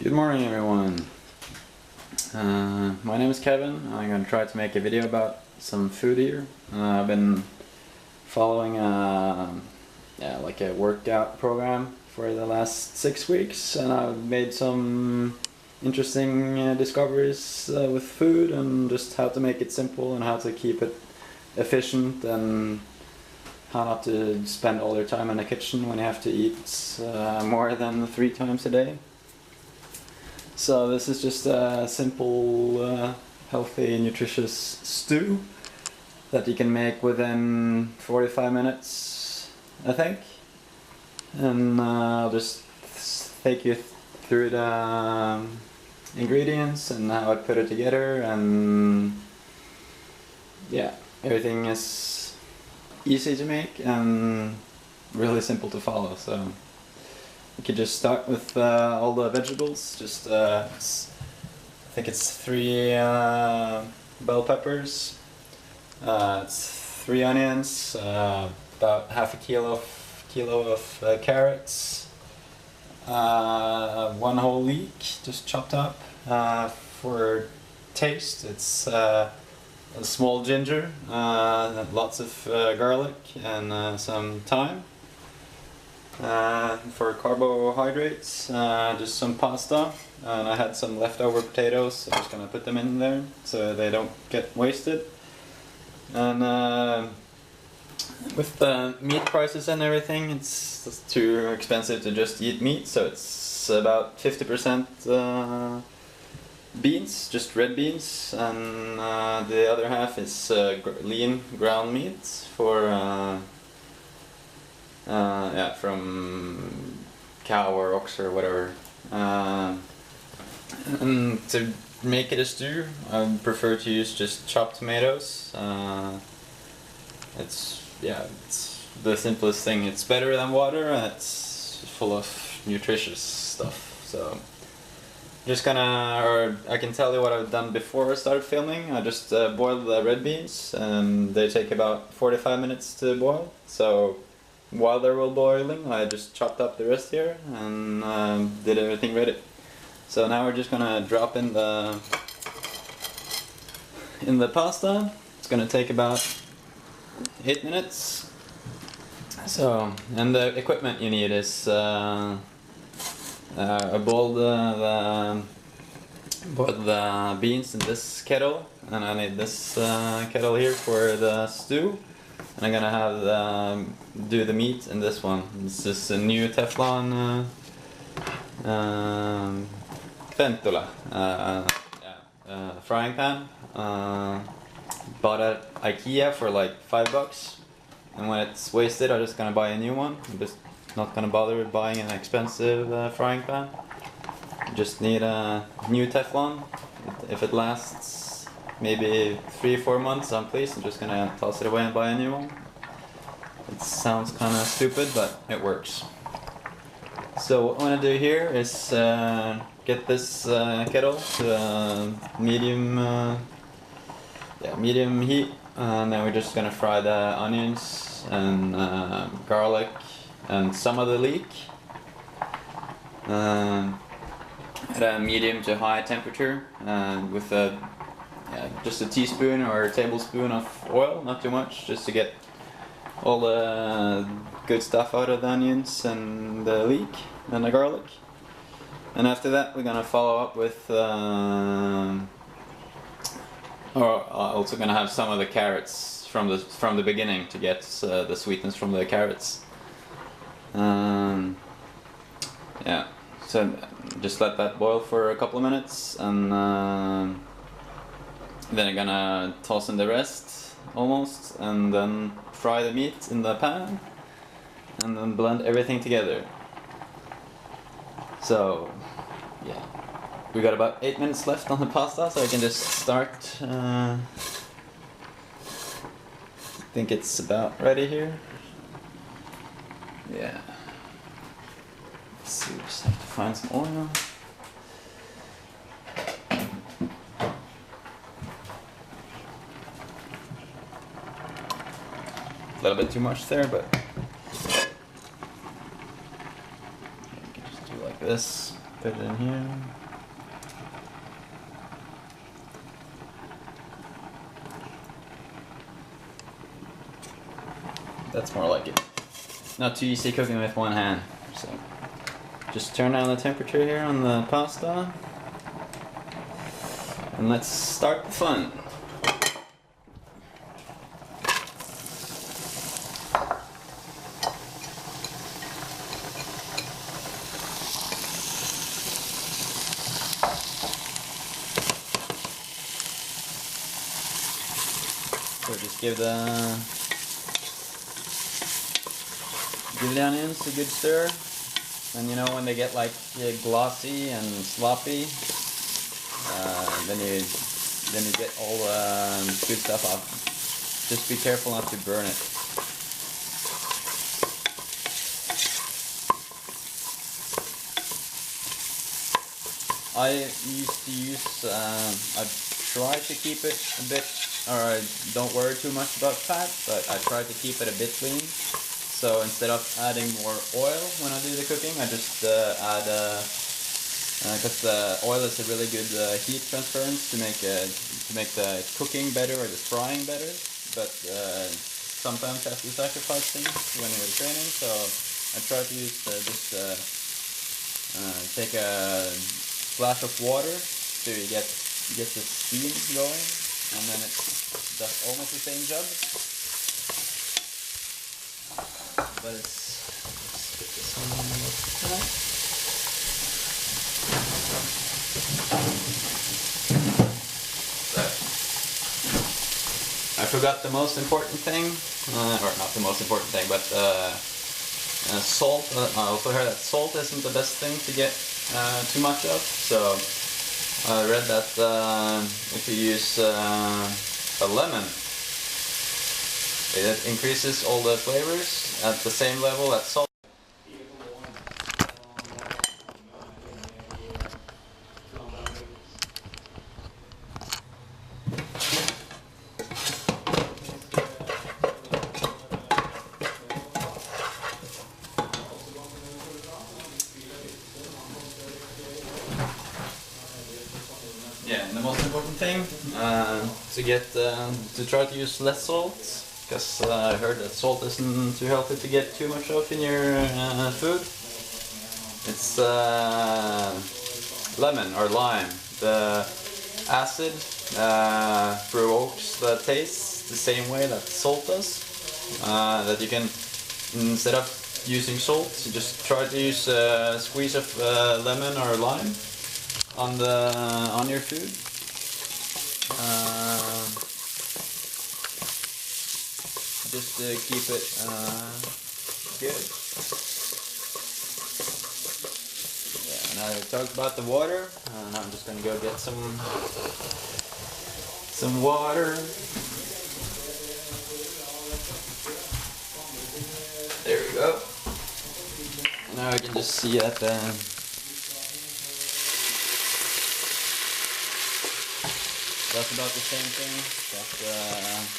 Good morning, everyone. My name is Kevin. I'm going to try to make a video about some food here. I've been following like a workout program for the last 6 weeks, and I've made some interesting discoveries with food and just how to make it simple and how to keep it efficient and how not to spend all your time in the kitchen when you have to eat more than 3 times a day. So this is just a simple, healthy, nutritious stew that you can make within 45 minutes, I think. And I'll just take you through the ingredients and how I put it together, and yeah, everything is easy to make and really simple to follow. So you could just start with all the vegetables. Just I think it's 3 bell peppers, it's 3 onions, about half a kilo of carrots, 1 whole leek just chopped up. For taste, it's a small ginger, lots of garlic, and some thyme. For carbohydrates, just some pasta, and I had some leftover potatoes, so I'm just gonna put them in there so they don't get wasted. And with the meat prices and everything, it's too expensive to just eat meat, so it's about 50% beans, just red beans, and the other half is lean ground meat for from cow or ox or whatever. And to make it a stew, I prefer to use just chopped tomatoes. It's the simplest thing. It's better than water, and it's full of nutritious stuff. So just I can tell you what I've done before I started filming. I just boiled the red beans, and they take about 45 minutes to boil. So while they were boiling, I just chopped up the rest here and did everything ready. So now we're just gonna drop in the pasta. It's gonna take about 8 minutes. So, and the equipment you need is I boiled the beans in this kettle, and I need this kettle here for the stew. And I'm gonna have do the meat in this one. This is a new Teflon ventola frying pan. Bought at IKEA for like $5, and when it's wasted, I'm just gonna buy a new one. I'm just not gonna bother with buying an expensive frying pan. You just need a new Teflon. If it lasts maybe 3-4 months, I'm pleased. I'm just gonna toss it away and buy a new one. It sounds kind of stupid, but it works. So what I want to do here is get this kettle to medium heat, and then we're just gonna fry the onions and garlic and some of the leek at a medium to high temperature, with just a teaspoon or a tablespoon of oil, not too much, just to get all the good stuff out of the onions and the leek and the garlic. And after that, we're gonna follow up with also gonna have some of the carrots from the beginning to get the sweetness from the carrots. Yeah, so just let that boil for a couple of minutes, and then I'm gonna toss in the rest almost, and then fry the meat in the pan, and then blend everything together. So yeah, we got about 8 minutes left on the pasta, so I can just start. I think it's about ready here. Yeah. Let's see, we just have to find some oil. A little bit too much there, but you can just do like this. Put it in here. That's more like it. Not too easy cooking with one hand. So just turn down the temperature here on the pasta. And let's start the fun. So just give the onions a good stir, and you know when they get like glossy and sloppy, then you get all the good stuff off. Just be careful not to burn it. I used to use, I try to keep it a bit, or I don't worry too much about fat, but I try to keep it a bit lean. So instead of adding more oil when I do the cooking, I just add, because the oil is a really good heat transference to make the cooking better or the frying better. But sometimes have to sacrifice things when you're training. So I try to use take a splash of water so you get the steam going, and then it does almost the same job. But let's get this one like that. I forgot the most important thing, or not the most important thing, but salt. I also heard that salt isn't the best thing to get too much of. So I read that if you use a lemon, it increases all the flavors at the same level as salt. Yeah, and the most important thing to try to use less salt, because I heard that salt isn't too healthy to get too much of in your food. It's lemon or lime. The acid provokes the taste the same way that salt does. That you can, instead of using salt, you just try to use a squeeze of lemon or lime on your food. Just to keep it good. Yeah, now we talked about the water. I'm just gonna go get some water. There we go. Now I can just see that that's about the same thing that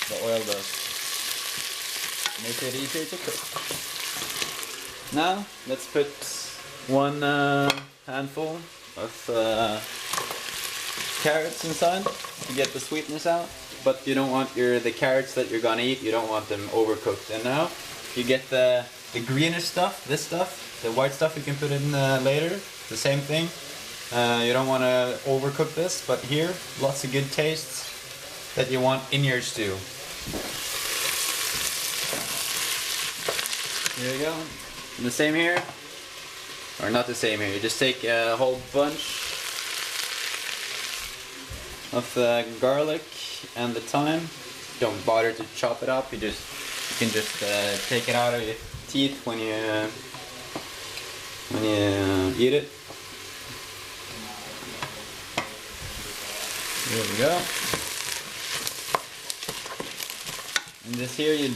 the oil does. Make it easier to cook. Now let's put one handful of carrots inside to get the sweetness out. But you don't want the carrots that you're gonna eat, you don't want them overcooked. And now you get the greenish stuff, this stuff, the white stuff you can put in later, the same thing. You don't want to overcook this, but here, lots of good tastes that you want in your stew. There you go. And the same here, or not the same here, you just take a whole bunch of the garlic and the thyme. Don't bother to chop it up, you can just take it out of your teeth when you eat it. There we go. And this here, you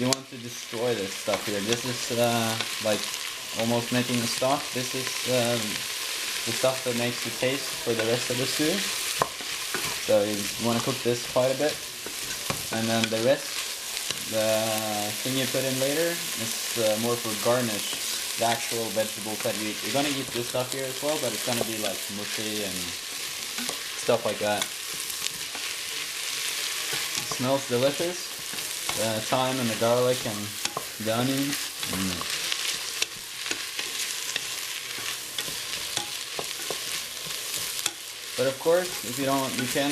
want to destroy this stuff here. This is like almost making a stock. This is the stuff that makes the taste for the rest of the stew. So you want to cook this quite a bit. And then the rest, the thing you put in later, is more for garnish. the actual vegetables that you eat. You're gonna eat this stuff here as well, but it's gonna be like mushy and stuff like that. It smells delicious. The thyme and the garlic and the onions. But of course, if you don't, you can.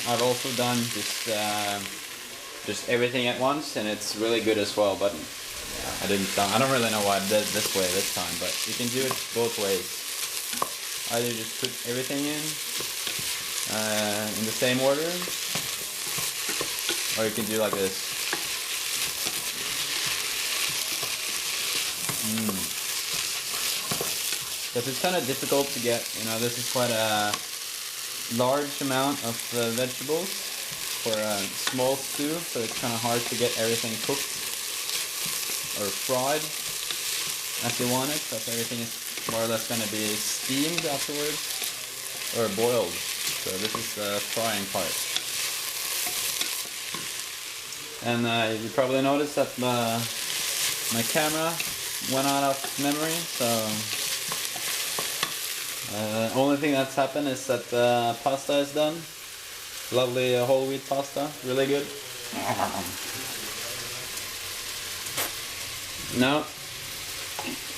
I've also done just everything at once, and it's really good as well. But yeah, I don't really know why I did it this way this time, but you can do it both ways. Either just put everything in the same order, or you can do like this. Because it's kind of difficult to get, this is quite a large amount of vegetables for a small stew, so it's kind of hard to get everything cooked or fried as you want it, because everything is more or less going to be steamed afterwards or boiled. So this is the frying part. And you probably noticed that my camera went out of memory, so the only thing that's happened is that the pasta is done. Lovely whole wheat pasta, really good. Now,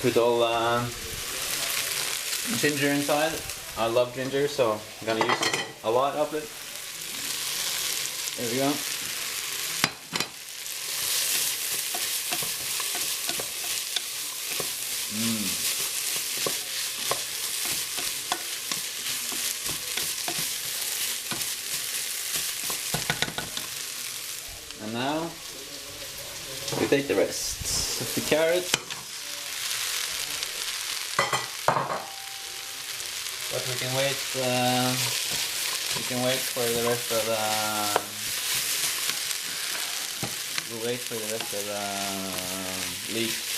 put all ginger inside. I love ginger, so I'm gonna use a lot of it. There we go. And now we take the rest of the carrots, but we can wait for the rest of the leeks.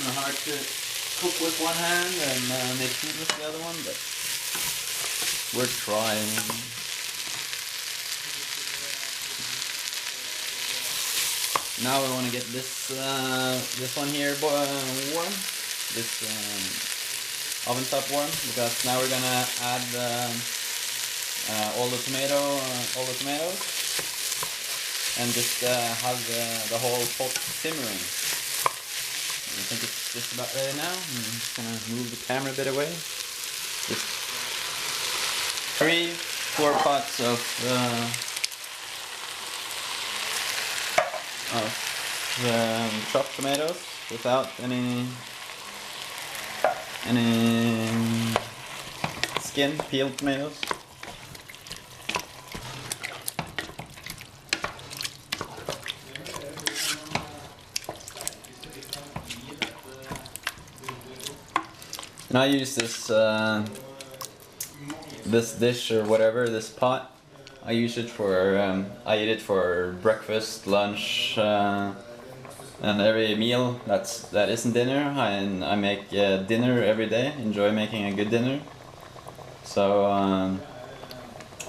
Hard to cook with one hand and make food with the other one, but we're trying. Now we want to get this one here warm, this oven top warm, because now we're gonna add all the tomatoes, and just have the whole pot simmering. I think it's just about ready now. I'm just gonna move the camera a bit away. Just 3-4 pots of chopped tomatoes without any skin, peeled tomatoes. And I use this dish or whatever, this pot. I use it for I eat it for breakfast, lunch, and every meal that isn't dinner. I make dinner every day. Enjoy making a good dinner. So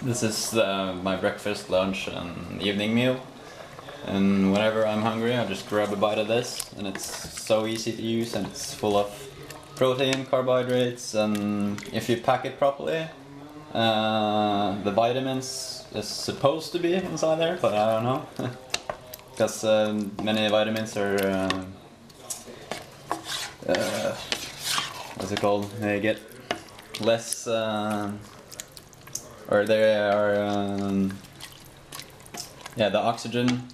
this is my breakfast, lunch, and evening meal. And whenever I'm hungry, I just grab a bite of this, and it's so easy to use, and it's full of protein, carbohydrates, and if you pack it properly, the vitamins is supposed to be inside there, but I don't know, because many vitamins are what's it called? They get less, or they are, yeah, the oxygen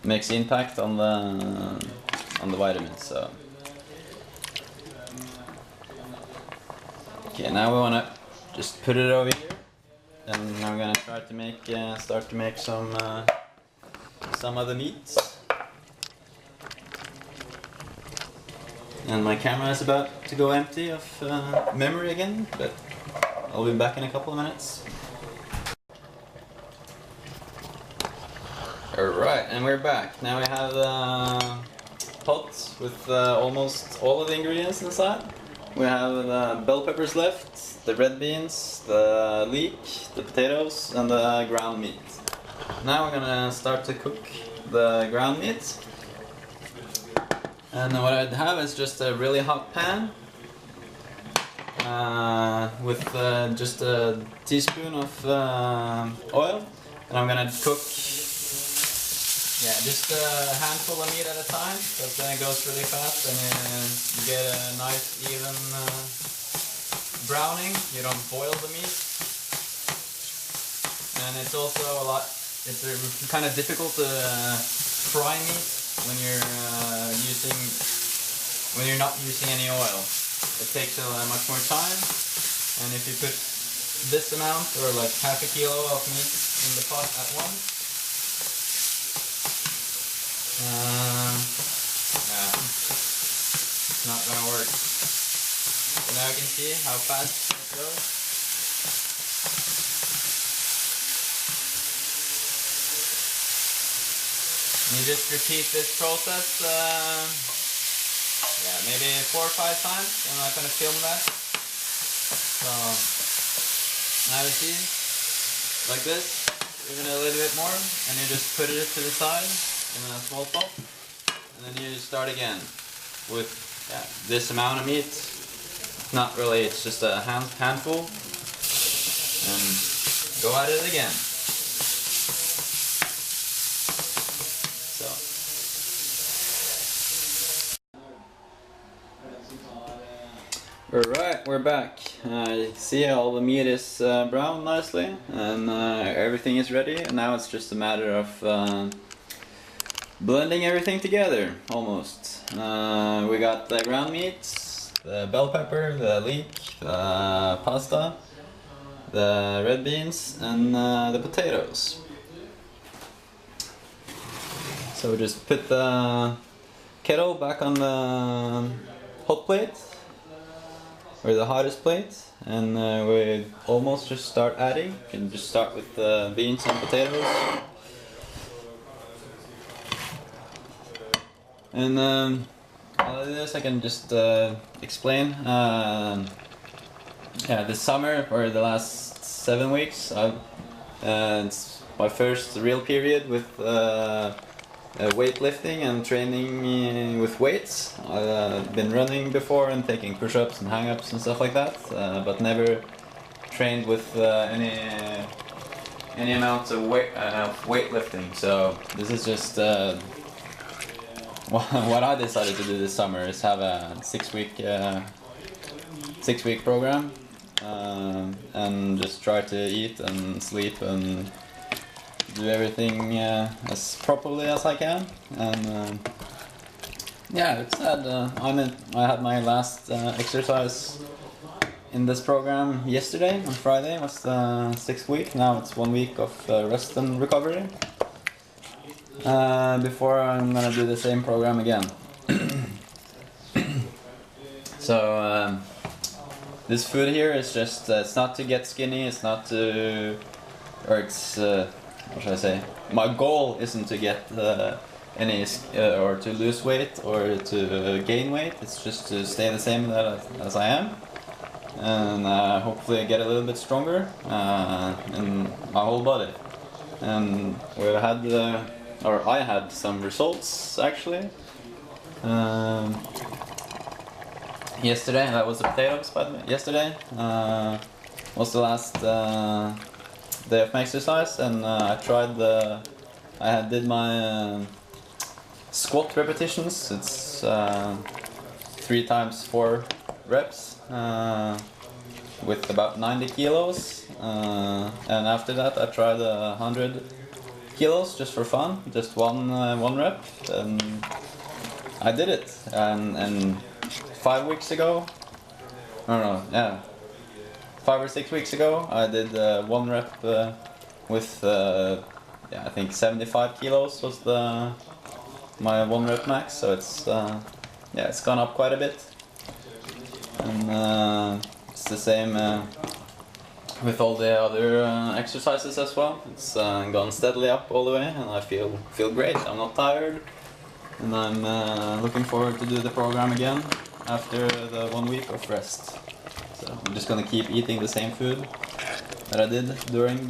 makes impact on the vitamins. So. Okay, now we want to just put it over here, and I'm gonna try to make start to make some of the meats. And my camera is about to go empty of memory again, but I'll be back in a couple of minutes. Alright, and we're back. Now we have the pot with almost all of the ingredients inside. We have the bell peppers left, the red beans, the leek, the potatoes, and the ground meat. Now we're gonna start to cook the ground meat. And what I'd have is just a really hot pan with just a teaspoon of oil, and I'm gonna cook just a handful of meat at a time, because then it goes really fast and you get a nice even browning. You don't boil the meat, and it's also it's kind of difficult to fry meat when you're not using any oil. It takes much more time, and if you put this amount or like half a kilo of meat in the pot at once, it's not gonna work. So now you can see how fast it goes. And you just repeat this process maybe 4 or 5 times. I'm not gonna film that. So now you see, like this, even a little bit more, and you just put it to the side in a small pot, and then you start again with this amount of meat. Not really, it's just a handful, and go at it again. So alright, we're back. You see all the meat is brown nicely, and everything is ready, and now it's just a matter of blending everything together, almost. We got the ground meat, the bell pepper, the leek, the pasta, the red beans, and the potatoes. So we just put the kettle back on the hot plate, or the hottest plate, and we almost just start adding. You can just start with the beans and potatoes. And I'll do this, I can just explain. This summer, or the last 7 weeks, it's my first real period with weightlifting and training with weights. I've been running before and taking push-ups and hang-ups and stuff like that, but never trained with any amount of weightlifting. So this is just what I decided to do this summer, is have a 6-week program, and just try to eat and sleep and do everything as properly as I can. And it's sad. I had my last exercise in this program yesterday, on Friday. It was the 6th week. Now it's 1 week of rest and recovery before I'm gonna do the same program again. So this food here is just, it's not to get skinny, it's not to, or it's what should I say? My goal isn't to get any or to lose weight or to gain weight. It's just to stay the same as I am, and hopefully get a little bit stronger in my whole body. And I had some results actually. Yesterday, that was the potatoes, but yesterday was the last day of my exercise, and I did my squat repetitions. It's 3 times 4 reps with about 90 kilos, and after that I tried 100 kilos just for fun, just one rep, and I did it. And 5 weeks ago, I don't know, 5 or 6 weeks ago, I did 1 rep with I think 75 kilos was my 1 rep max. So it's it's gone up quite a bit, and it's the same with all the other exercises as well. It's gone steadily up all the way, and I feel great. I'm not tired, and I'm looking forward to do the program again after the 1 week of rest. So I'm just gonna keep eating the same food that I did during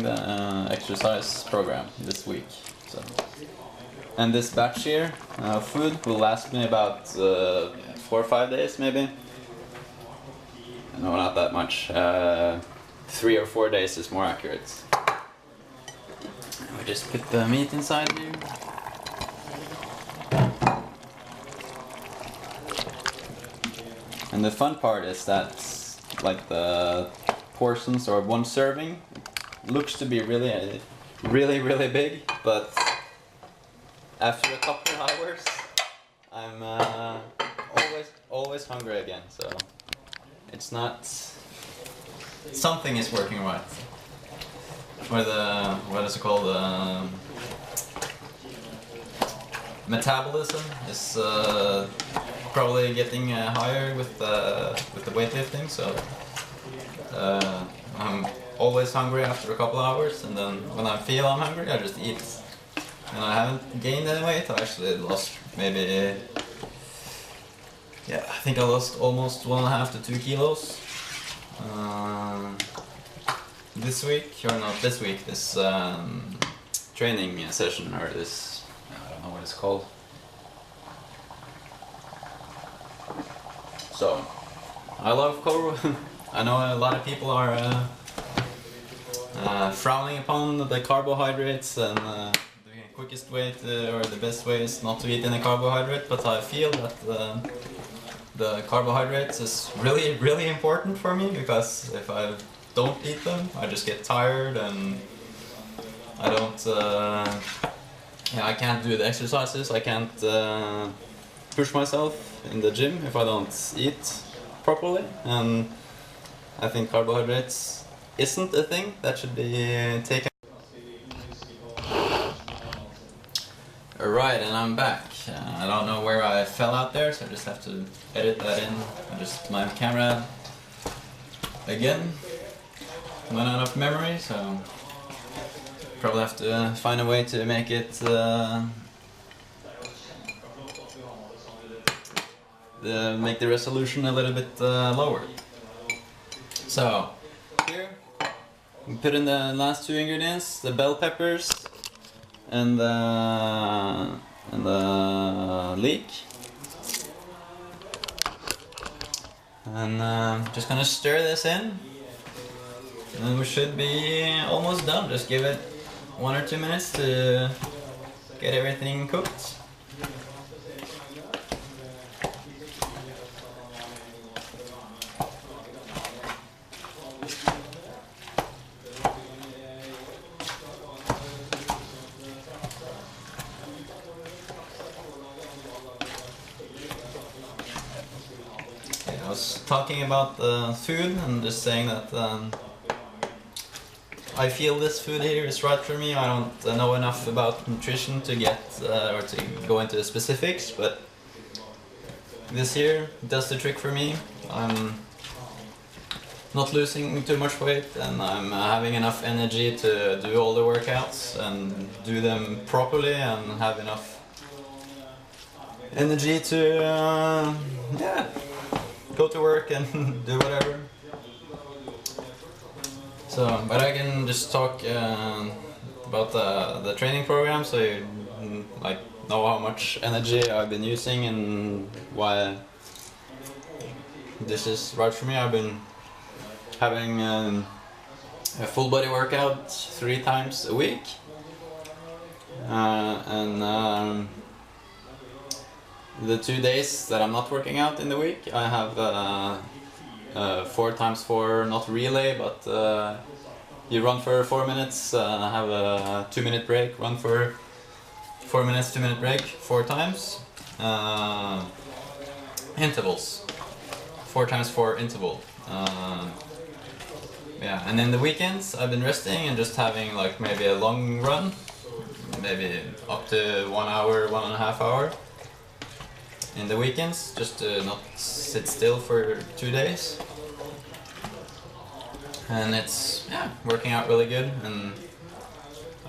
the exercise program this week. So, and this batch here of food will last me about 4 or 5 days, maybe. No, not that much. 3 or 4 days is more accurate. We just put the meat inside here. And the fun part is that, like, the portions or one serving looks to be really big, but after a couple of hours, I'm always hungry again. So it's not, something is working right. Or the, what is it called? Metabolism is probably getting higher with the weightlifting. So I'm always hungry after a couple of hours, and then when I feel I'm hungry, I just eat. And I haven't gained any weight. I actually lost maybe, yeah, I think I lost almost 1.5 to 2 kilos this week, or not this week, this training session, or this, I don't know what it's called. So, I love carbo. I know a lot of people are frowning upon the carbohydrates, and the quickest way to, or the best way is not to eat any carbohydrate, but I feel that the carbohydrates is really important for me, because if I don't eat them, I just get tired, and I don't, yeah, I can't do the exercises, I can't push myself in the gym if I don't eat properly, and I think carbohydrates isn't a thing that should be taken. Alright, and I'm back. I don't know where I fell out there, so I just have to edit that in. My camera again went out of memory, so probably have to find a way to make it make the resolution a little bit lower. So here we put in the last 2 ingredients, the bell peppers and the leek, and just gonna stir this in, and we should be almost done. Just give it 1 or 2 minutes to get everything cooked. I was talking about the food and just saying that I feel this food here is right for me. I don't know enough about nutrition to get or to go into the specifics, but this here does the trick for me. I'm not losing too much weight, and I'm having enough energy to do all the workouts and do them properly, and have enough energy to yeah, go to work and do whatever. So, but I can just talk about the training program, so you like know how much energy I've been using and why this is right for me. I've been having a full body workout 3 times a week, and the 2 days that I'm not working out in the week, I have 4 times 4, not relay, but you run for 4 minutes, have a 2-minute break, run for 4 minutes, 2-minute break, 4 times. Intervals, 4 times 4 interval. Yeah, and in the weekends I've been resting and just having like maybe a long run, maybe up to 1 hour, 1.5 hours. In the weekends, just to not sit still for 2 days. And it's, yeah, working out really good, and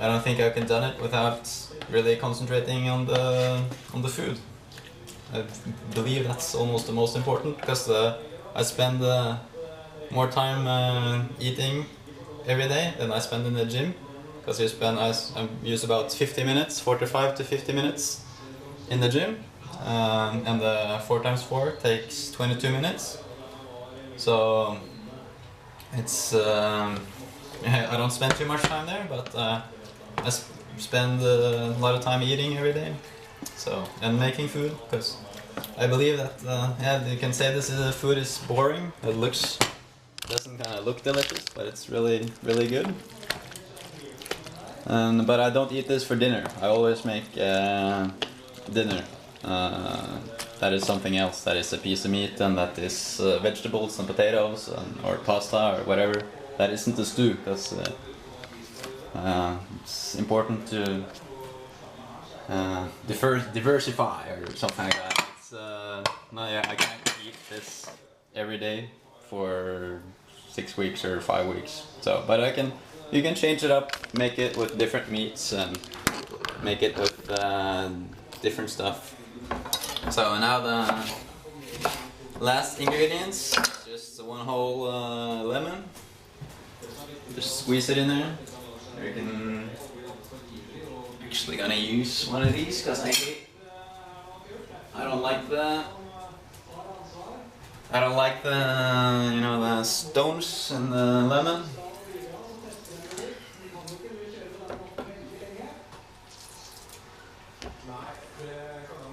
I don't think I could have done it without really concentrating on the food. I believe that's almost the most important, because I spend more time eating every day than I spend in the gym. Because I use about 50 minutes, 45 to 50 minutes in the gym, and the 4x4 takes 22 minutes. So it's I don't spend too much time there, but I spend a lot of time eating every day. So, and making food, because I believe that yeah, you can say food is boring. It doesn't kind of look delicious, but it's really good. But I don't eat this for dinner. I always make dinner. That is something else. That is a piece of meat, and that is vegetables and potatoes or pasta or whatever. That isn't a stew. That's it's important to diversify or something like that. No, yeah, I can't eat this every day for 6 weeks or 5 weeks. So, but you can change it up, make it with different meats and make it with different stuff. So now the last ingredients, just one whole lemon. Just squeeze it in there. You can actually gonna use one of these because I don't like the the stones in the lemon.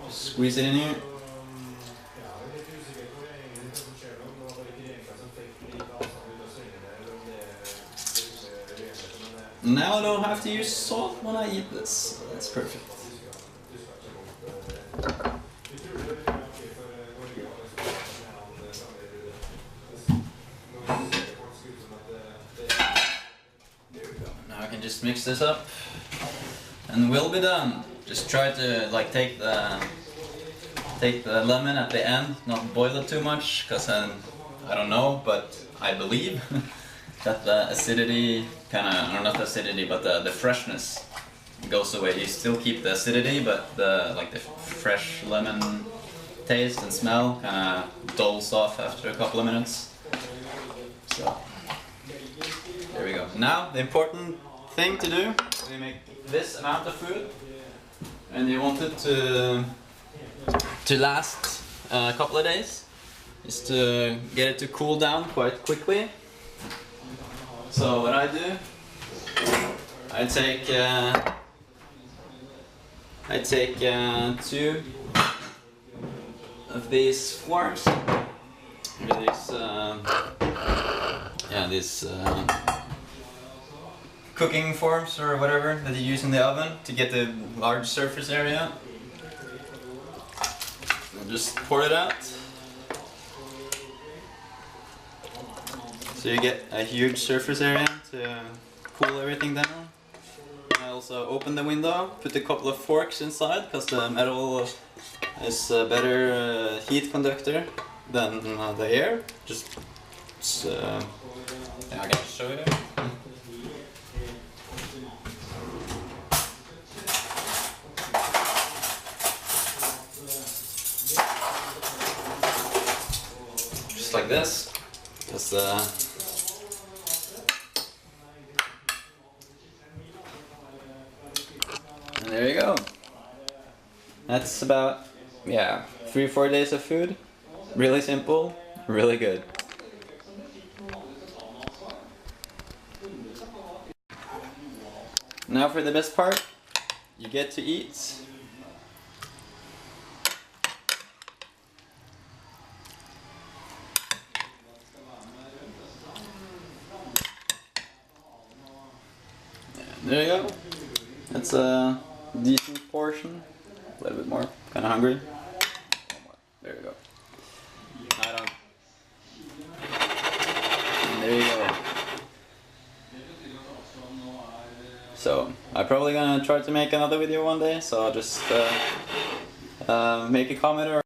Squeeze it in here. Now I don't have to use salt when I eat this. That's perfect. There we go. Now I can just mix this up and we'll be done. Just try to take the lemon at the end, not boil it too much, because I don't know, but I believe that the acidity or not the acidity, but the freshness goes away. You still keep the acidity, but the fresh lemon taste and smell kind of dulls off after a couple of minutes. So there we go. Now the important thing to do, we make this amount of food, and you want it to last a couple of days, is to get it to cool down quite quickly. So what I do, I take 2 of these forms, these cooking forms or whatever that you use in the oven to get the large surface area. And just pour it out. So you get a huge surface area to cool everything down. I also open the window, put a couple of forks inside, because the metal is a better heat conductor than the air. I can show you. Just like this. And there you go. That's about 3-4 days of food. Really simple, really good. Now for the best part, you get to eat. There you go. That's a decent portion. A little bit more. Kind of hungry. There you go. And there you go. So I'm probably gonna try to make another video one day. So I'll just make a comment or